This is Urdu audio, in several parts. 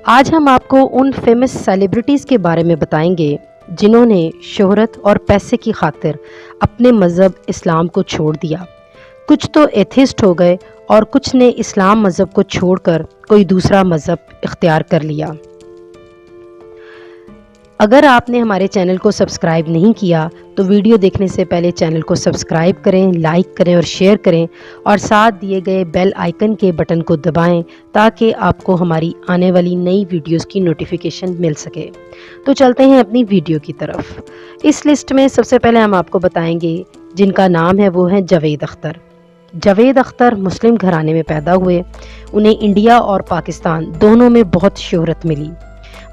آج ہم آپ کو ان فیمس سیلیبریٹیز کے بارے میں بتائیں گے جنہوں نے شہرت اور پیسے کی خاطر اپنے مذہب اسلام کو چھوڑ دیا۔ کچھ تو ایتھسٹ ہو گئے اور کچھ نے اسلام مذہب کو چھوڑ کر کوئی دوسرا مذہب اختیار کر لیا۔ اگر آپ نے ہمارے چینل کو سبسکرائب نہیں کیا تو ویڈیو دیکھنے سے پہلے چینل کو سبسکرائب کریں، لائک کریں اور شیئر کریں اور ساتھ دیے گئے بیل آئیکن کے بٹن کو دبائیں تاکہ آپ کو ہماری آنے والی نئی ویڈیوز کی نوٹیفیکیشن مل سکے۔ تو چلتے ہیں اپنی ویڈیو کی طرف۔ اس لسٹ میں سب سے پہلے ہم آپ کو بتائیں گے جن کا نام ہے وہ ہیں جاوید اختر۔ جاوید اختر مسلم گھرانے میں پیدا ہوئے۔ انہیں انڈیا اور پاکستان دونوں میں بہت شہرت ملی۔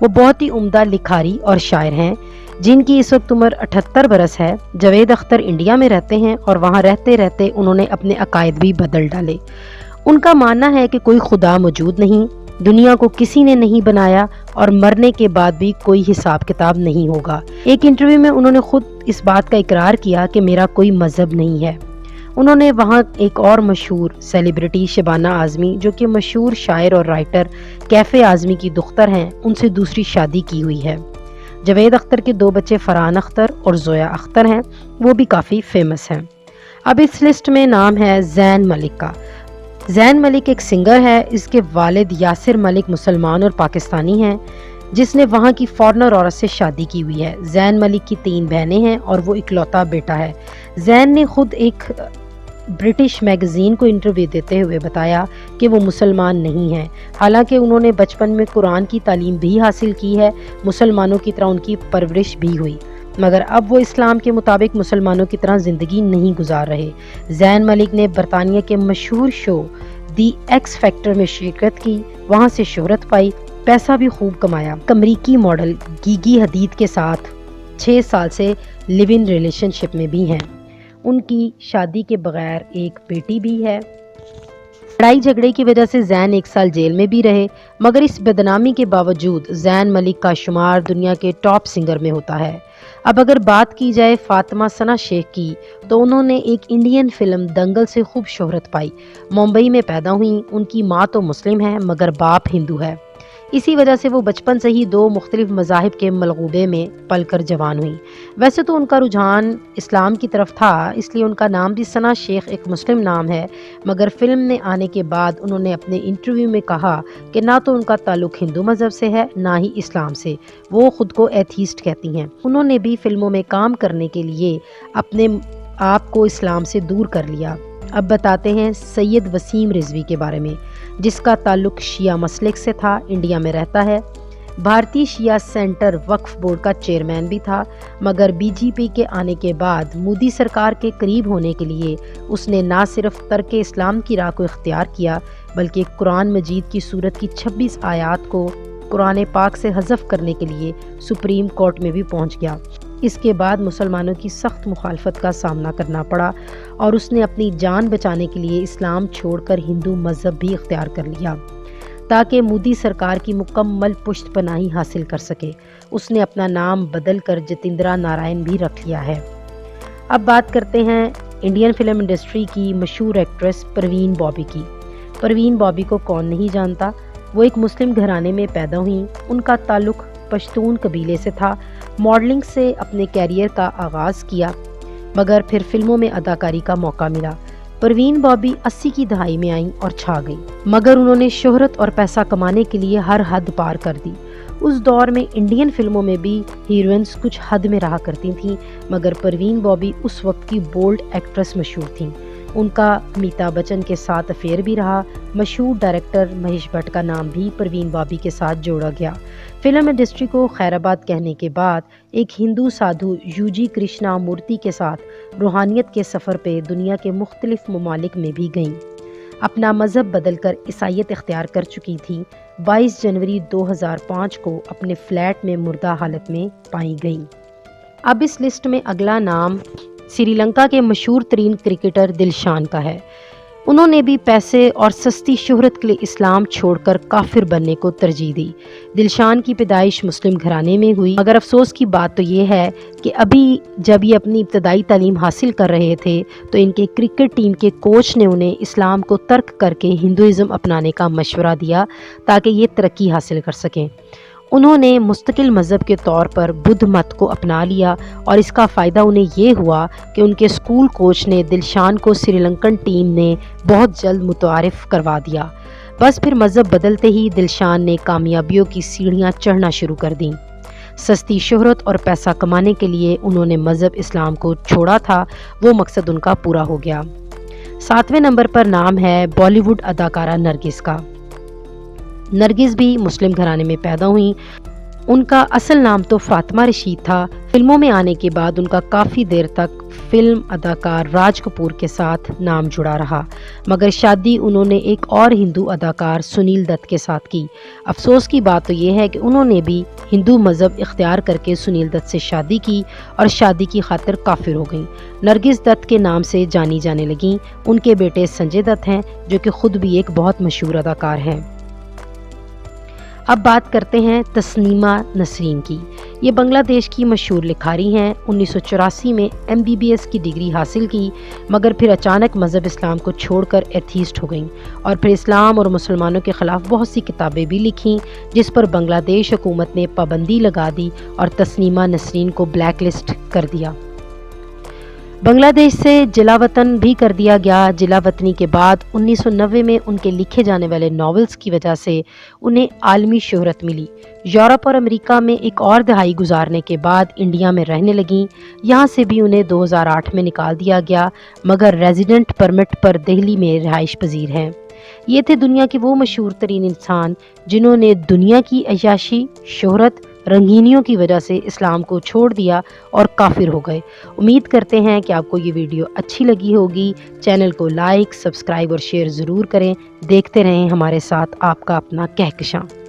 وہ بہت ہی عمدہ لکھاری اور شاعر ہیں جن کی اس وقت عمر 78 برس ہے۔ جاوید اختر انڈیا میں رہتے ہیں اور وہاں رہتے رہتے انہوں نے اپنے عقائد بھی بدل ڈالے۔ ان کا ماننا ہے کہ کوئی خدا موجود نہیں، دنیا کو کسی نے نہیں بنایا اور مرنے کے بعد بھی کوئی حساب کتاب نہیں ہوگا۔ ایک انٹرویو میں انہوں نے خود اس بات کا اقرار کیا کہ میرا کوئی مذہب نہیں ہے۔ انہوں نے وہاں ایک اور مشہور سیلیبریٹی شبانہ اعظمی جو کہ مشہور شاعر اور رائٹر کیفے اعظمی کی دختر ہیں، ان سے دوسری شادی کی ہوئی ہے۔ جاوید اختر کے 2 بچے فرحان اختر اور زویا اختر ہیں، وہ بھی کافی فیمس ہیں۔ اب اس لسٹ میں نام ہے زین ملک کا۔ زین ملک ایک سنگر ہے۔ اس کے والد یاسر ملک مسلمان اور پاکستانی ہیں جس نے وہاں کی فارنر عورت سے شادی کی ہوئی ہے۔ زین ملک کی 3 بہنیں ہیں اور وہ اکلوتا بیٹا ہے۔ زین نے خود ایک برٹش میگزین کو انٹرویو دیتے ہوئے بتایا کہ وہ مسلمان نہیں ہیں، حالانکہ انہوں نے بچپن میں قرآن کی تعلیم بھی حاصل کی ہے، مسلمانوں کی طرح ان کی پرورش بھی ہوئی، مگر اب وہ اسلام کے مطابق مسلمانوں کی طرح زندگی نہیں گزار رہے۔ زین ملک نے برطانیہ کے مشہور شو دی ایکس فیکٹر میں شرکت کی، وہاں سے شہرت پائی، پیسہ بھی خوب کمایا۔ امریکی ماڈل گیگی حدید کے ساتھ 6 سال سے لیو ان ریلیشن شپ میں بھی ہیں۔ ان کی شادی کے بغیر ایک بیٹی بھی ہے۔ لڑائی جھگڑے کی وجہ سے زین 1 سال جیل میں بھی رہے، مگر اس بدنامی کے باوجود زین ملک کا شمار دنیا کے ٹاپ سنگر میں ہوتا ہے۔ اب اگر بات کی جائے فاطمہ ثنا شیخ کی تو انہوں نے ایک انڈین فلم دنگل سے خوب شہرت پائی۔ ممبئی میں پیدا ہوئیں۔ ان کی ماں تو مسلم ہے مگر باپ ہندو ہے، اسی وجہ سے وہ بچپن سے ہی 2 مختلف مذاہب کے ملغوبے میں پل کر جوان ہوئیں۔ ویسے تو ان کا رجحان اسلام کی طرف تھا، اس لیے ان کا نام بھی ثنا شیخ ایک مسلم نام ہے، مگر فلم نے آنے کے بعد انہوں نے اپنے انٹرویو میں کہا کہ نہ تو ان کا تعلق ہندو مذہب سے ہے نہ ہی اسلام سے، وہ خود کو ایتھیسٹ کہتی ہیں۔ انہوں نے بھی فلموں میں کام کرنے کے لیے اپنے آپ کو اسلام سے دور کر لیا۔ اب بتاتے ہیں سید وسیم رضوی کے بارے میں، جس کا تعلق شیعہ مسلک سے تھا، انڈیا میں رہتا ہے۔ بھارتی شیعہ سینٹر وقف بورڈ کا چیئرمین بھی تھا، مگر بی جے پی کے آنے کے بعد مودی سرکار کے قریب ہونے کے لیے اس نے نہ صرف ترک اسلام کی راہ کو اختیار کیا بلکہ قرآن مجید کی سورت کی 26 آیات کو قرآن پاک سے حذف کرنے کے لیے سپریم کورٹ میں بھی پہنچ گیا۔ اس کے بعد مسلمانوں کی سخت مخالفت کا سامنا کرنا پڑا اور اس نے اپنی جان بچانے کے لیے اسلام چھوڑ کر ہندو مذہب بھی اختیار کر لیا تاکہ مودی سرکار کی مکمل پشت پناہی حاصل کر سکے۔ اس نے اپنا نام بدل کر جتیندرا نارائن بھی رکھ لیا ہے۔ اب بات کرتے ہیں انڈین فلم انڈسٹری کی مشہور ایکٹریس پروین بابی کی۔ پروین بابی کو کون نہیں جانتا، وہ ایک مسلم گھرانے میں پیدا ہوئیں۔ ان کا تعلق پشتون قبیلے سے تھا۔ ماڈلنگ سے اپنے کیریئر کا آغاز کیا مگر پھر فلموں میں اداکاری کا موقع ملا۔ پروین بابی 80 کی دہائی میں آئیں اور چھا گئی، مگر انہوں نے شہرت اور پیسہ کمانے کے لیے ہر حد پار کر دی۔ اس دور میں انڈین فلموں میں بھی ہیروئنز کچھ حد میں رہا کرتی تھیں، مگر پروین بابی اس وقت کی بولڈ ایکٹریس مشہور تھیں۔ ان کا امیتابھ بچن کے ساتھ افیئر بھی رہا۔ مشہور ڈائریکٹر مہیش بھٹ کا نام بھی پروین بابی کے ساتھ جوڑا گیا۔ فلم انڈسٹری کو خیر آباد کہنے کے بعد ایک ہندو سادھو یو جی کرشنا مورتی کے ساتھ روحانیت کے سفر پہ دنیا کے مختلف ممالک میں بھی گئیں۔ اپنا مذہب بدل کر عیسائیت اختیار کر چکی تھیں۔ 22 جنوری 2005 کو اپنے فلیٹ میں مردہ حالت میں پائی گئیں۔ اب اس لسٹ میں اگلا نام سری لنکا کے مشہور ترین کرکٹر دلشان کا ہے۔ انہوں نے بھی پیسے اور سستی شہرت کے لیے اسلام چھوڑ کر کافر بننے کو ترجیح دی۔ دلشان کی پیدائش مسلم گھرانے میں ہوئی، مگر افسوس کی بات تو یہ ہے کہ ابھی جب یہ اپنی ابتدائی تعلیم حاصل کر رہے تھے تو ان کے کرکٹ ٹیم کے کوچ نے انہیں اسلام کو ترک کر کے ہندوازم اپنانے کا مشورہ دیا تاکہ یہ ترقی حاصل کر سکیں۔ انہوں نے مستقل مذہب کے طور پر بدھ مت کو اپنا لیا اور اس کا فائدہ انہیں یہ ہوا کہ ان کے اسکول کوچ نے دلشان کو سری لنکن ٹیم نے بہت جلد متعارف کروا دیا۔ بس پھر مذہب بدلتے ہی دلشان نے کامیابیوں کی سیڑھیاں چڑھنا شروع کر دیں۔ سستی شہرت اور پیسہ کمانے کے لیے انہوں نے مذہب اسلام کو چھوڑا تھا، وہ مقصد ان کا پورا ہو گیا۔ 7ویں نمبر پر نام ہے بالی ووڈ اداکارہ نرگس کا۔ نرگس بھی مسلم گھرانے میں پیدا ہوئیں۔ ان کا اصل نام تو فاطمہ رشید تھا۔ فلموں میں آنے کے بعد ان کا کافی دیر تک فلم اداکار راج کپور کے ساتھ نام جڑا رہا، مگر شادی انہوں نے ایک اور ہندو اداکار سنیل دت کے ساتھ کی۔ افسوس کی بات تو یہ ہے کہ انہوں نے بھی ہندو مذہب اختیار کر کے سنیل دت سے شادی کی اور شادی کی خاطر کافر ہو گئیں۔ نرگس دت کے نام سے جانی جانے لگیں۔ ان کے بیٹے سنجے دت ہیں جو کہ خود بھی ایک بہت مشہور اداکار ہیں۔ اب بات کرتے ہیں تسنیمہ نسرین کی۔ یہ بنگلہ دیش کی مشہور لکھاری ہیں۔ 1984 میں MBBS کی ڈگری حاصل کی، مگر پھر اچانک مذہب اسلام کو چھوڑ کر ایتھیسٹ ہو گئیں اور پھر اسلام اور مسلمانوں کے خلاف بہت سی کتابیں بھی لکھیں جس پر بنگلہ دیش حکومت نے پابندی لگا دی اور تسنیمہ نسرین کو بلیک لسٹ کر دیا۔ بنگلہ دیش سے جلا وطن بھی کر دیا گیا۔ جلا وطنی کے بعد 1990 میں ان کے لکھے جانے والے ناولز کی وجہ سے انہیں عالمی شہرت ملی۔ یورپ اور امریکہ میں ایک اور دہائی گزارنے کے بعد انڈیا میں رہنے لگیں۔ یہاں سے بھی انہیں 2008 میں نکال دیا گیا، مگر ریزیڈنٹ پرمٹ پر دہلی میں رہائش پذیر ہیں۔ یہ تھے دنیا کے وہ مشہور ترین انسان جنہوں نے دنیا کی عیاشی، شہرت، رنگینیوں کی وجہ سے اسلام کو چھوڑ دیا اور کافر ہو گئے۔ امید کرتے ہیں کہ آپ کو یہ ویڈیو اچھی لگی ہوگی۔ چینل کو لائک، سبسکرائب اور شیئر ضرور کریں۔ دیکھتے رہیں ہمارے ساتھ آپ کا اپنا کہکشاں۔